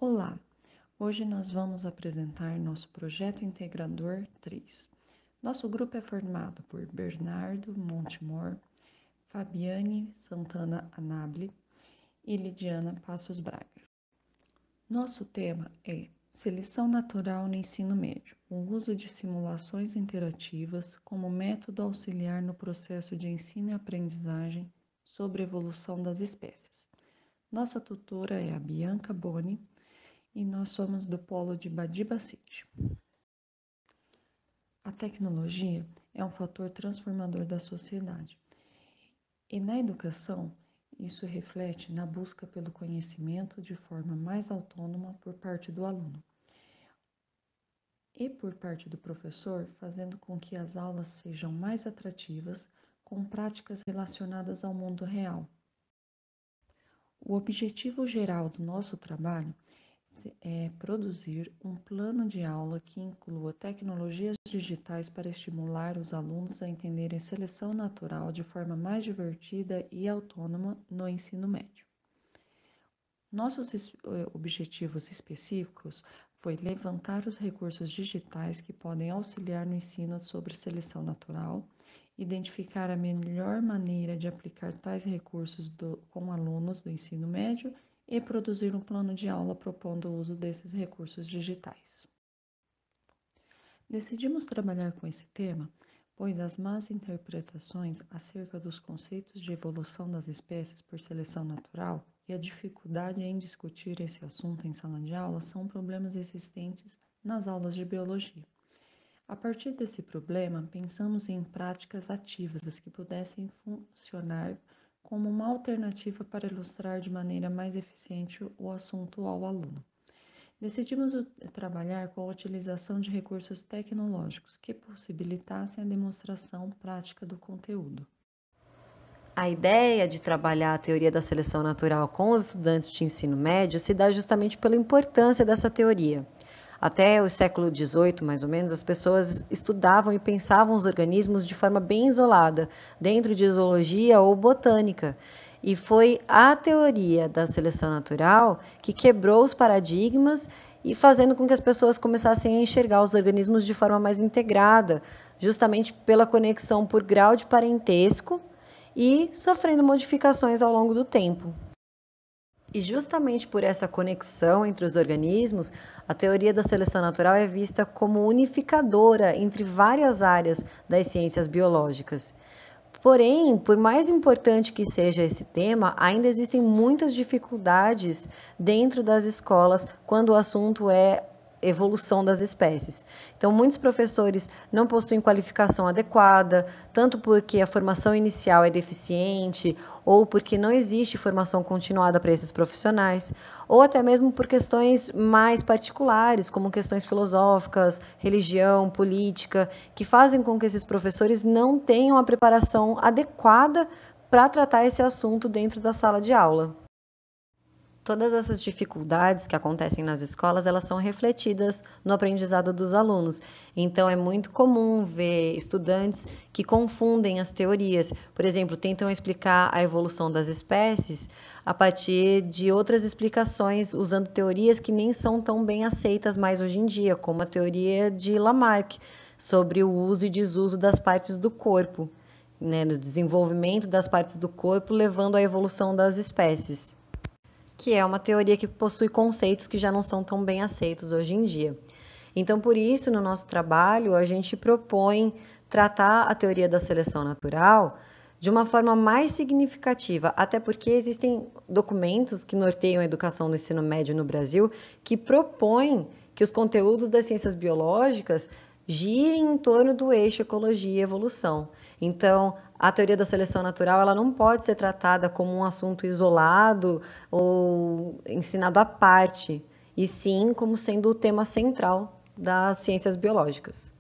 Olá, hoje nós vamos apresentar nosso projeto integrador 3. Nosso grupo é formado por Bernardo Montemor, Fabiane Santana Anabile e Lidiana Passos Braga. Nosso tema é Seleção Natural no Ensino Médio, o uso de simulações interativas como método auxiliar no processo de ensino e aprendizagem sobre a evolução das espécies. Nossa tutora é a Bianca Boni, e nós somos do polo de Badiba City. A tecnologia é um fator transformador da sociedade. E na educação, isso reflete na busca pelo conhecimento de forma mais autônoma por parte do aluno. E por parte do professor, fazendo com que as aulas sejam mais atrativas, com práticas relacionadas ao mundo real. O objetivo geral do nosso trabalho é produzir um plano de aula que inclua tecnologias digitais para estimular os alunos a entenderem seleção natural de forma mais divertida e autônoma no ensino médio. Nossos objetivos específicos foi levantar os recursos digitais que podem auxiliar no ensino sobre seleção natural, identificar a melhor maneira de aplicar tais recursos com alunos do ensino médio e produzir um plano de aula propondo o uso desses recursos digitais. Decidimos trabalhar com esse tema, pois as más interpretações acerca dos conceitos de evolução das espécies por seleção natural e a dificuldade em discutir esse assunto em sala de aula são problemas existentes nas aulas de biologia. A partir desse problema, pensamos em práticas ativas que pudessem funcionar como uma alternativa para ilustrar de maneira mais eficiente o assunto ao aluno. Decidimos trabalhar com a utilização de recursos tecnológicos que possibilitassem a demonstração prática do conteúdo. A ideia de trabalhar a teoria da seleção natural com os estudantes de ensino médio se dá justamente pela importância dessa teoria. Até o século XVIII, mais ou menos, as pessoas estudavam e pensavam os organismos de forma bem isolada, dentro de zoologia ou botânica. E foi a teoria da seleção natural que quebrou os paradigmas e fazendo com que as pessoas começassem a enxergar os organismos de forma mais integrada, justamente pela conexão por grau de parentesco e sofrendo modificações ao longo do tempo. E justamente por essa conexão entre os organismos, a teoria da seleção natural é vista como unificadora entre várias áreas das ciências biológicas. Porém, por mais importante que seja esse tema, ainda existem muitas dificuldades dentro das escolas quando o assunto é evolução das espécies. Então, muitos professores não possuem qualificação adequada, tanto porque a formação inicial é deficiente, ou porque não existe formação continuada para esses profissionais, ou até mesmo por questões mais particulares, como questões filosóficas, religião, política, que fazem com que esses professores não tenham a preparação adequada para tratar esse assunto dentro da sala de aula. Todas essas dificuldades que acontecem nas escolas, elas são refletidas no aprendizado dos alunos. Então, é muito comum ver estudantes que confundem as teorias. Por exemplo, tentam explicar a evolução das espécies a partir de outras explicações, usando teorias que nem são tão bem aceitas mais hoje em dia, como a teoria de Lamarck, sobre o uso e desuso das partes do corpo, do desenvolvimento das partes do corpo, levando à evolução das espécies, que é uma teoria que possui conceitos que já não são tão bem aceitos hoje em dia. Então, por isso, no nosso trabalho, a gente propõe tratar a teoria da seleção natural de uma forma mais significativa, até porque existem documentos que norteiam a educação no ensino médio no Brasil que propõem que os conteúdos das ciências biológicas girem em torno do eixo ecologia e evolução. Então, a teoria da seleção natural ela não pode ser tratada como um assunto isolado ou ensinado à parte, e sim como sendo o tema central das ciências biológicas.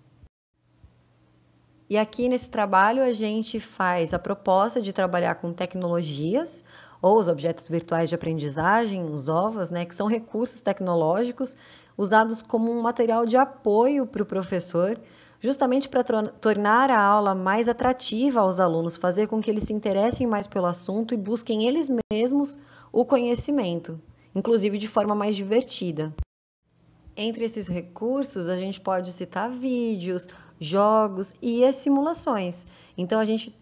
E aqui nesse trabalho a gente faz a proposta de trabalhar com tecnologias, ou os objetos virtuais de aprendizagem, os OVAs, que são recursos tecnológicos usados como um material de apoio para o professor, justamente para tornar a aula mais atrativa aos alunos, fazer com que eles se interessem mais pelo assunto e busquem eles mesmos o conhecimento. inclusive de forma mais divertida. Entre esses recursos, a gente pode citar vídeos, jogos e as simulações. Então, a gente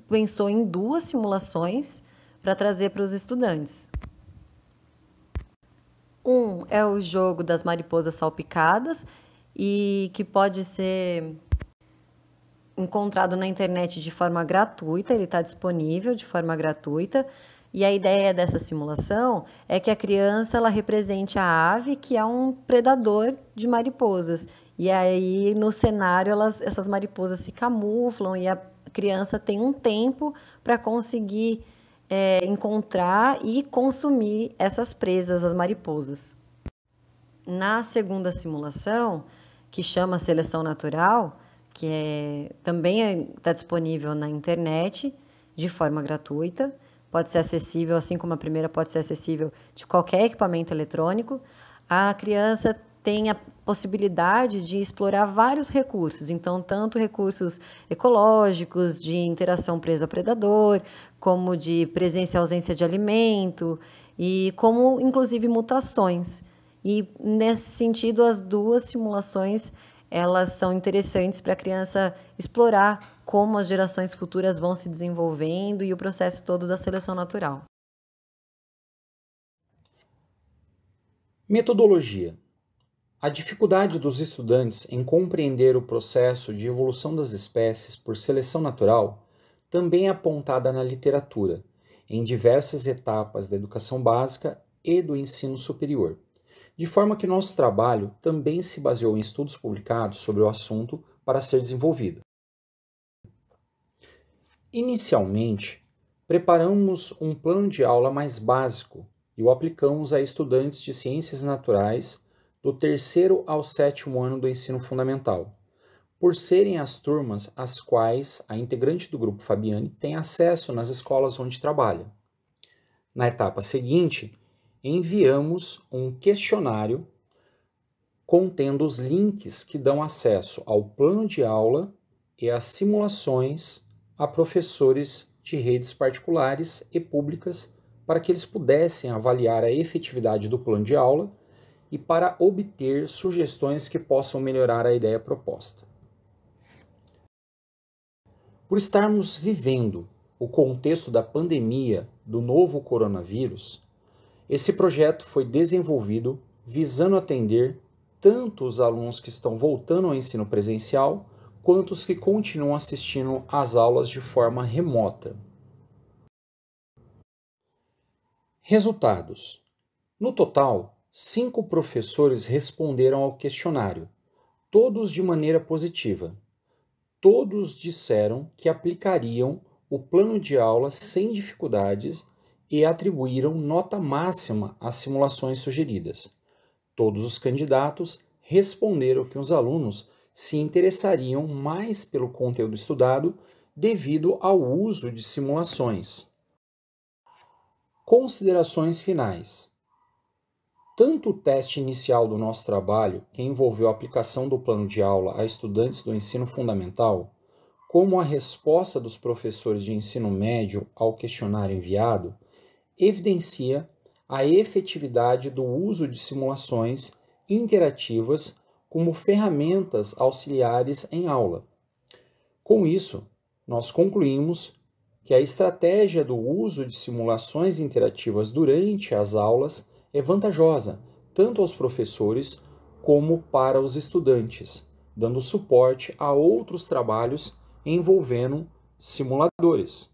pensou em 2 simulações para trazer para os estudantes. Um é o jogo das mariposas salpicadas e que pode ser encontrado na internet de forma gratuita, ele está disponível de forma gratuita. E a ideia dessa simulação é que a criança ela represente a ave, que é um predador de mariposas. E aí, no cenário, essas mariposas se camuflam e a criança tem um tempo para conseguir encontrar e consumir essas presas, as mariposas. Na segunda simulação, que chama Seleção Natural, que também está disponível na internet de forma gratuita, pode ser acessível, assim como a primeira pode ser acessível de qualquer equipamento eletrônico, a criança tem a possibilidade de explorar vários recursos, então tanto recursos ecológicos, de interação presa-predador, como de presença e ausência de alimento, e como inclusive mutações. E nesse sentido, as 2 simulações elas são interessantes para a criança explorar como as gerações futuras vão se desenvolvendo e o processo todo da seleção natural. Metodologia. A dificuldade dos estudantes em compreender o processo de evolução das espécies por seleção natural também é apontada na literatura, em diversas etapas da educação básica e do ensino superior, de forma que nosso trabalho também se baseou em estudos publicados sobre o assunto para ser desenvolvido. Inicialmente, preparamos um plano de aula mais básico e o aplicamos a estudantes de ciências naturais do 3º ao 7º ano do ensino fundamental, por serem as turmas às quais a integrante do grupo Fabiane tem acesso nas escolas onde trabalha. Na etapa seguinte, enviamos um questionário contendo os links que dão acesso ao plano de aula e às simulações a professores de redes particulares e públicas para que eles pudessem avaliar a efetividade do plano de aula e para obter sugestões que possam melhorar a ideia proposta. Por estarmos vivendo o contexto da pandemia do novo coronavírus, esse projeto foi desenvolvido visando atender tanto os alunos que estão voltando ao ensino presencial, quanto os que continuam assistindo às aulas de forma remota. Resultados. No total, 5 professores responderam ao questionário, todos de maneira positiva. Todos disseram que aplicariam o plano de aula sem dificuldades e atribuíram nota máxima às simulações sugeridas. Todos os candidatos responderam que os alunos se interessariam mais pelo conteúdo estudado devido ao uso de simulações. Considerações finais. Tanto o teste inicial do nosso trabalho, que envolveu a aplicação do plano de aula a estudantes do ensino fundamental, como a resposta dos professores de ensino médio ao questionário enviado, evidencia a efetividade do uso de simulações interativas como ferramentas auxiliares em aula. Com isso, nós concluímos que a estratégia do uso de simulações interativas durante as aulas é vantajosa tanto aos professores como para os estudantes, dando suporte a outros trabalhos envolvendo simuladores.